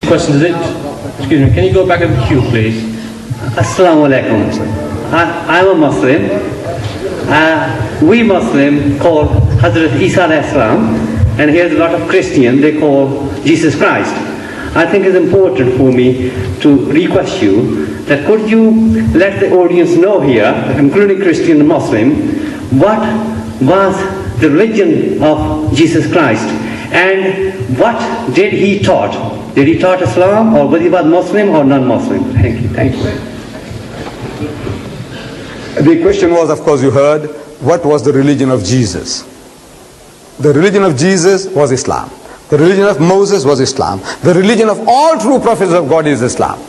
Question is it? Excuse me, can you go back in the queue, please? Assalamu alaikum. I'm a Muslim. We Muslim call Hazrat Isa alayhi salam, and here's a lot of Christian, they call Jesus Christ. I think it's important for me to request you that could you let the audience know here, including Christian and Muslim, what was the religion of Jesus Christ and what did he taught? Did he taught Islam, or whether he was Muslim or non-Muslim? Thank you. Thank you. The question was, of course, you heard, what was the religion of Jesus? The religion of Jesus was Islam. The religion of Moses was Islam. The religion of all true prophets of God is Islam.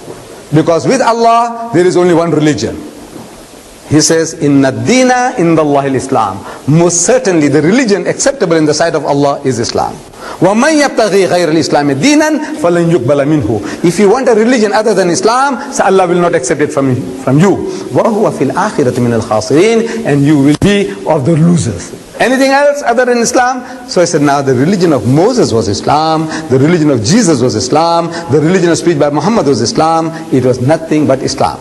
Because with Allah, there is only one religion. He says, Inna dina indallahi al-Islam. Most certainly the religion acceptable in the sight of Allah is Islam. وَمَنْ يَبْتَغِي غَيْرَ الْإِسْلَامِ دِينًا فَلَنْ يُقْبَلَ مِنْهُ. If you want a religion other than Islam, so Allah will not accept it from you. وَهُوَ فِي الْآخِرَةِ مِنَ الْخَاسِرِينَ. And you will be of the losers. Anything else other than Islam? So I said, now the religion of Moses was Islam, the religion of Jesus was Islam, the religion of speech by Muhammad was Islam. It was nothing but Islam.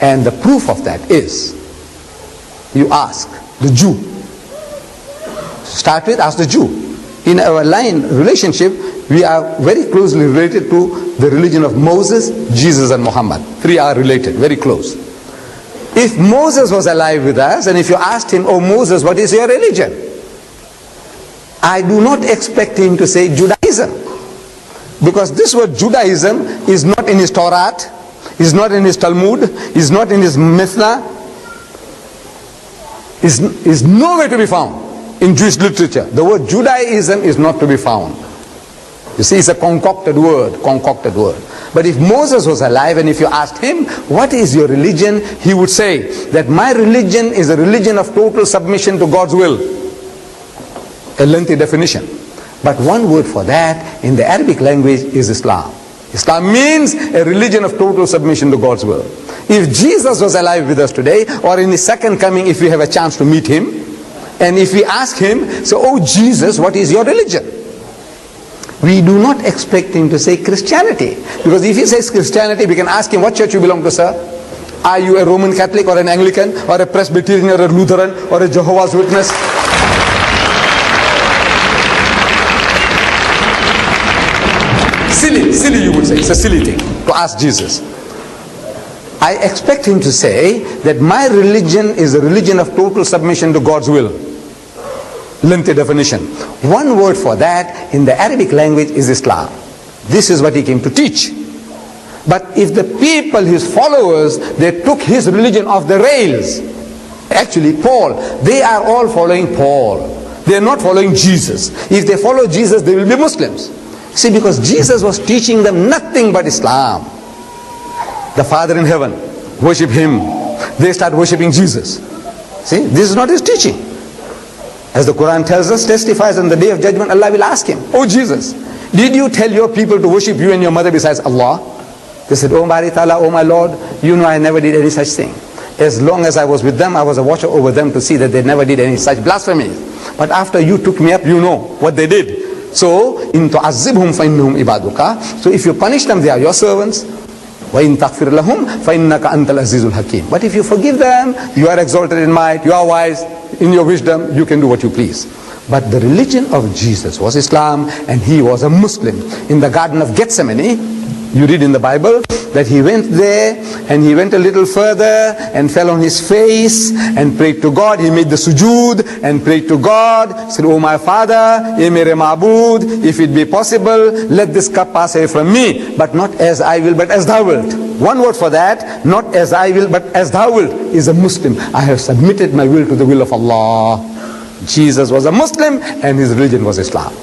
And the proof of that is, you ask the Jew. Start with, ask the Jew. In our line relationship, we are very closely related to the religion of Moses, Jesus and Muhammad. Three are related, very close. If Moses was alive with us, and if you asked him, oh Moses, what is your religion? I do not expect him to say Judaism. Because this word Judaism is not in his Torah, is not in his Talmud, is not in his Mishnah, is nowhere to be found in Jewish literature. The word Judaism is not to be found. You see, it's a concocted word. But if Moses was alive and if you asked him, what is your religion? He would say that my religion is a religion of total submission to God's will. A lengthy definition. But one word for that in the Arabic language is Islam. Islam means a religion of total submission to God's will. If Jesus was alive with us today, or in his second coming, if we have a chance to meet him, and if we ask him, so, oh Jesus, what is your religion? We do not expect him to say Christianity. Because if he says Christianity, we can ask him, what church you belong to, sir? Are you a Roman Catholic or an Anglican or a Presbyterian or a Lutheran or a Jehovah's Witness? Silly you would say. It's a silly thing to ask Jesus. I expect him to say that my religion is a religion of total submission to God's will. Lengthy definition. One word for that in the Arabic language is Islam. This is what he came to teach. But if the people, his followers, they took his religion off the rails, actually Paul, they are all following Paul. They are not following Jesus. If they follow Jesus, they will be Muslims. See, because Jesus was teaching them nothing but Islam. The Father in heaven, worship him. They start worshipping Jesus. See, this is not his teaching. As the Quran tells us, testifies on the day of judgment, Allah will ask him, oh Jesus, did you tell your people to worship you and your mother besides Allah? They said, oh Bari Ta'ala, oh my Lord, you know I never did any such thing. As long as I was with them, I was a watcher over them to see that they never did any such blasphemy. But after you took me up, you know what they did. So, in tu'azzibhum fa innahum ibaduka. So if you punish them, they are your servants. وَإِن تَغْفِرْ لَهُمْ فَإِنَّكَ أَنْتَ الْعَزِيزُ الْحَكِيمُ. But if you forgive them, you are exalted in might, you are wise, in your wisdom, you can do what you please. But the religion of Jesus was Islam, and he was a Muslim. In the Garden of Gethsemane, you read in the Bible that he went there and he went a little further and fell on his face and prayed to God. He made the sujood and prayed to God. Said, oh my Father, ye mere ma'bud, if it be possible, let this cup pass away from me. But not as I will, but as thou wilt. One word for that, not as I will, but as thou wilt, is a Muslim. I have submitted my will to the will of Allah. Jesus was a Muslim and his religion was Islam.